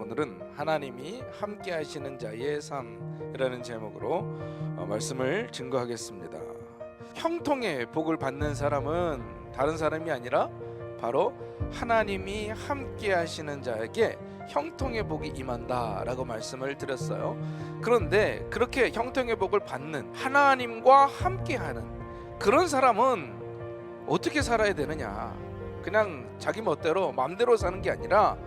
오늘은 하나님이 함께 하시는 자의 삶이라는 제목으로 말씀을 증거하겠습니다. 형통의 복을 받는 사람은 다른 사람이 아니라 바로 하나님이 함께 하시는 자에게 형통의 복이 임한다라고 말씀을 드렸어요. 그런데 그렇게 형통의 복을 받는 하나님과 함께하는 그런 사람은 어떻게 살아야 되느냐? 그냥 자기 멋대로 마음대로 사는 게 아니라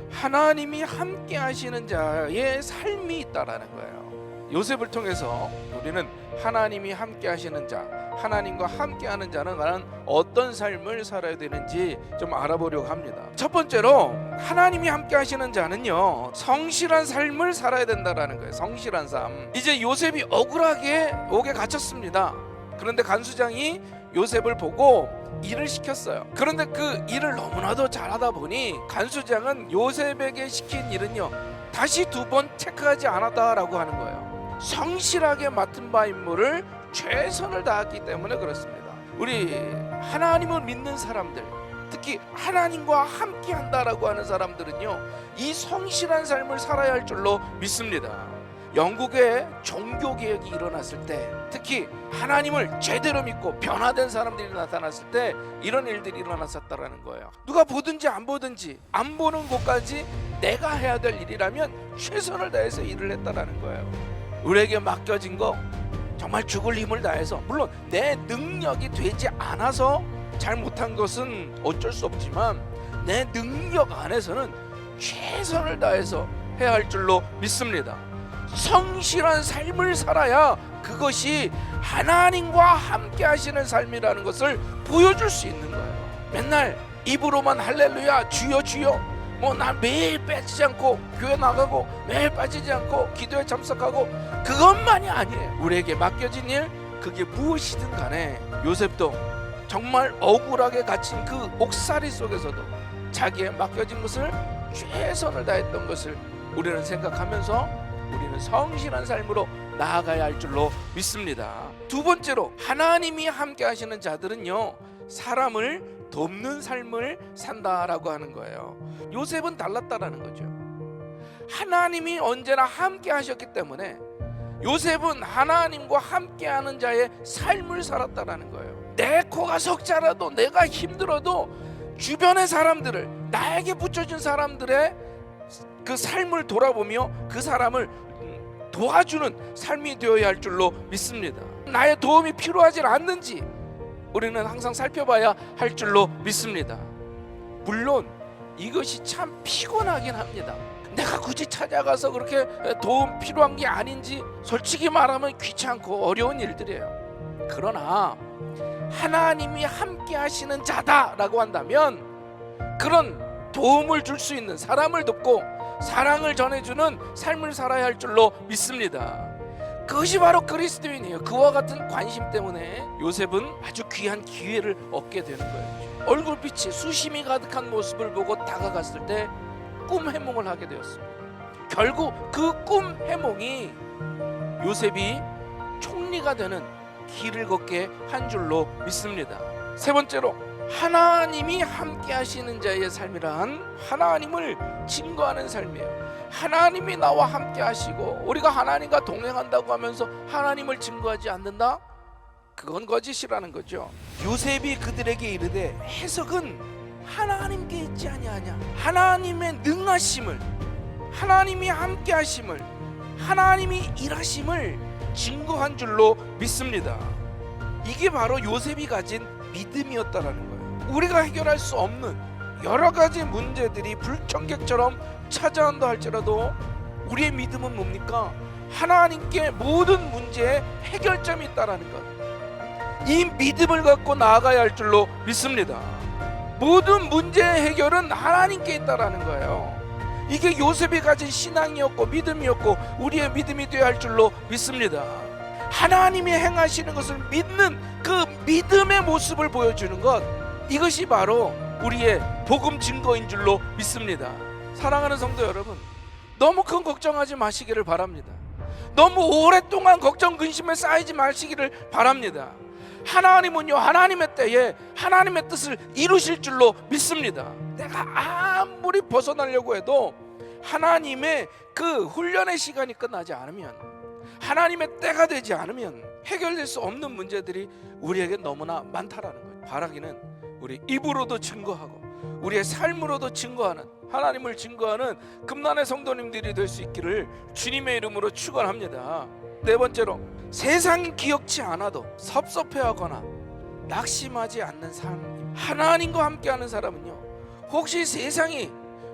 하나님이 함께 하시는 자의 삶이 있다라는 거예요. 요셉을 통해서 우리는 하나님이 함께 하시는 자, 하나님과 함께 하는 자는 과연 어떤 삶을 살아야 되는지 좀 알아보려고 합니다. 첫 번째로 하나님이 함께 하시는 자는요, 성실한 삶을 살아야 된다라는 거예요. 성실한 삶. 이제 요셉이 억울하게 옥에 갇혔습니다. 그런데 간수장이 요셉을 보고 일을 시켰어요. 그런데 그 일을 너무나도 잘하다 보니 간수장은 요셉에게 시킨 일은요, 다시 2번 체크하지 않았다라고 하는 거예요. 성실하게 맡은 바 임무를 최선을 다했기 때문에 그렇습니다. 우리 하나님을 믿는 사람들, 특히 하나님과 함께 한다라고 하는 사람들은요, 이 성실한 삶을 살아야 할 줄로 믿습니다. 영국에 종교개혁이 일어났을 때, 특히 하나님을 제대로 믿고 변화된 사람들이 나타났을 때 이런 일들이 일어났었다라는 거예요. 누가 보든지 안 보든지 안 보는 곳까지 내가 해야 될 일이라면 최선을 다해서 일을 했다라는 거예요. 우리에게 맡겨진 거 정말 죽을 힘을 다해서, 물론 내 능력이 되지 않아서 잘못한 것은 어쩔 수 없지만 내 능력 안에서는 최선을 다해서 해야 할 줄로 믿습니다. 성실한 삶을 살아야 그것이 하나님과 함께 하시는 삶이라는 것을 보여줄 수 있는 거예요. 맨날 입으로만 할렐루야 주여 주여, 난 매일 빠지지 않고 교회 나가고 매일 빠지지 않고 기도에 참석하고, 그것만이 아니에요. 우리에게 맡겨진 일, 그게 무엇이든 간에 요셉도 정말 억울하게 갇힌 그 옥살이 속에서도 자기의 맡겨진 것을 최선을 다했던 것을 우리는 생각하면서 우리는 성실한 삶으로 나아가야 할 줄로 믿습니다. 두 번째로 하나님이 함께 하시는 자들은요, 사람을 돕는 삶을 산다라고 하는 거예요. 요셉은 달랐다라는 거죠. 하나님이 언제나 함께 하셨기 때문에 요셉은 하나님과 함께하는 자의 삶을 살았다라는 거예요. 내 코가 석자라도, 내가 힘들어도 주변의 사람들을, 나에게 붙여준 사람들의 그 삶을 돌아보며 그 사람을 도와주는 삶이 되어야 할 줄로 믿습니다. 나의 도움이 필요하지 않는지 우리는 항상 살펴봐야 할 줄로 믿습니다. 물론 이것이 참 피곤하긴 합니다. 내가 굳이 찾아가서 그렇게 도움 필요한 게 아닌지 솔직히 말하면 귀찮고 어려운 일들이에요. 그러나 하나님이 함께 하시는 자다라고 한다면 그런 도움을 줄 수 있는, 사람을 돕고 사랑을 전해주는 삶을 살아야 할 줄로 믿습니다. 그것이 바로 그리스도인이에요. 그와 같은 관심 때문에 요셉은 아주 귀한 기회를 얻게 되는 거예요. 얼굴빛이 수심이 가득한 모습을 보고 다가갔을 때 꿈 해몽을 하게 되었습니다. 결국 그 꿈 해몽이 요셉이 총리가 되는 길을 걷게 한 줄로 믿습니다. 세 번째로 하나님이 함께 하시는 자의 삶이란 하나님을 증거하는 삶이에요. 하나님이 나와 함께 하시고 우리가 하나님과 동행한다고 하면서 하나님을 증거하지 않는다? 그건 거짓이라는 거죠. 요셉이 그들에게 이르되 해석은 하나님께 있지 아니하냐. 하나님의 능하심을, 하나님이 함께 하심을, 하나님이 일하심을 증거한 줄로 믿습니다. 이게 바로 요셉이 가진 믿음이었다라는 거예요. 우리가 해결할 수 없는 여러 가지 문제들이 불청객처럼 찾아온다 할지라도 우리의 믿음은 뭡니까? 하나님께 모든 문제의 해결점이 있다라는 것. 이 믿음을 갖고 나아가야 할 줄로 믿습니다. 모든 문제의 해결은 하나님께 있다라는 거예요. 이게 요셉이 가진 신앙이었고 믿음이었고 우리의 믿음이 되어야 할 줄로 믿습니다. 하나님이 행하시는 것을 믿는 그 믿음의 모습을 보여주는 것, 이것이 바로 우리의 복음 증거인 줄로 믿습니다. 사랑하는 성도 여러분, 너무 큰 걱정하지 마시기를 바랍니다. 너무 오랫동안 걱정 근심에 쌓이지 마시기를 바랍니다. 하나님은요, 하나님의 때에 하나님의 뜻을 이루실 줄로 믿습니다. 내가 아무리 벗어나려고 해도 하나님의 그 훈련의 시간이 끝나지 않으면, 하나님의 때가 되지 않으면 해결될 수 없는 문제들이 우리에게 너무나 많다라는 거예요. 바라기는 우리 입으로도 증거하고 우리의 삶으로도 증거하는, 하나님을 증거하는 금난의 성도님들이 될 수 있기를 주님의 이름으로 축원합니다. 네 번째로, 세상이 기억지 않아도 섭섭해하거나 낙심하지 않는 삶. 하나님과 함께하는 사람은요, 혹시 세상이,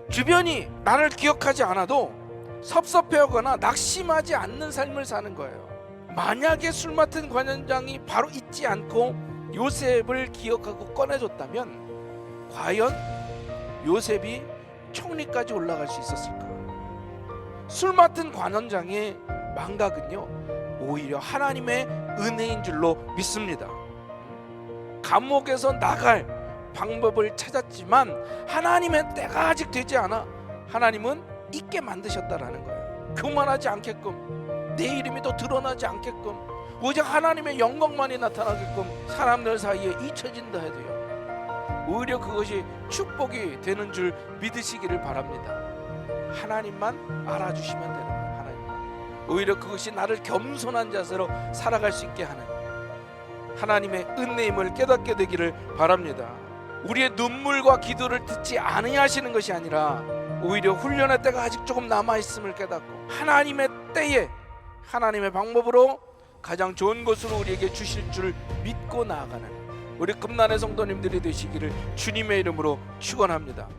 주변이 나를 기억하지 않아도 섭섭해하거나 낙심하지 않는 삶을 사는 거예요. 만약에 술 맡은 관원장이 바로 잊지 않고 요셉을 기억하고 꺼내줬다면 과연 요셉이 총리까지 올라갈 수 있었을까? 술 맡은 관원장의 망각은요, 오히려 하나님의 은혜인 줄로 믿습니다. 감옥에서 나갈 방법을 찾았지만 하나님의 때가 아직 되지 않아 하나님은 잊게 만드셨다라는 거예요. 교만하지 않게끔, 내 이름이 더 드러나지 않게끔, 오직 하나님의 영광만이 나타나게끔 사람들 사이에 잊혀진다 해도요, 오히려 그것이 축복이 되는 줄 믿으시기를 바랍니다. 하나님만 알아주시면 되는 거예요. 하나님만. 오히려 그것이 나를 겸손한 자세로 살아갈 수 있게 하는 하나님의 은혜임을 깨닫게 되기를 바랍니다. 우리의 눈물과 기도를 듣지 아니하시는 것이 아니라 오히려 훈련의 때가 아직 조금 남아있음을 깨닫고 하나님의 때에 하나님의 방법으로 가장 좋은 것으로 우리에게 주실 줄 믿고 나아가는 우리 금난의 성도님들이 되시기를 주님의 이름으로 축원합니다.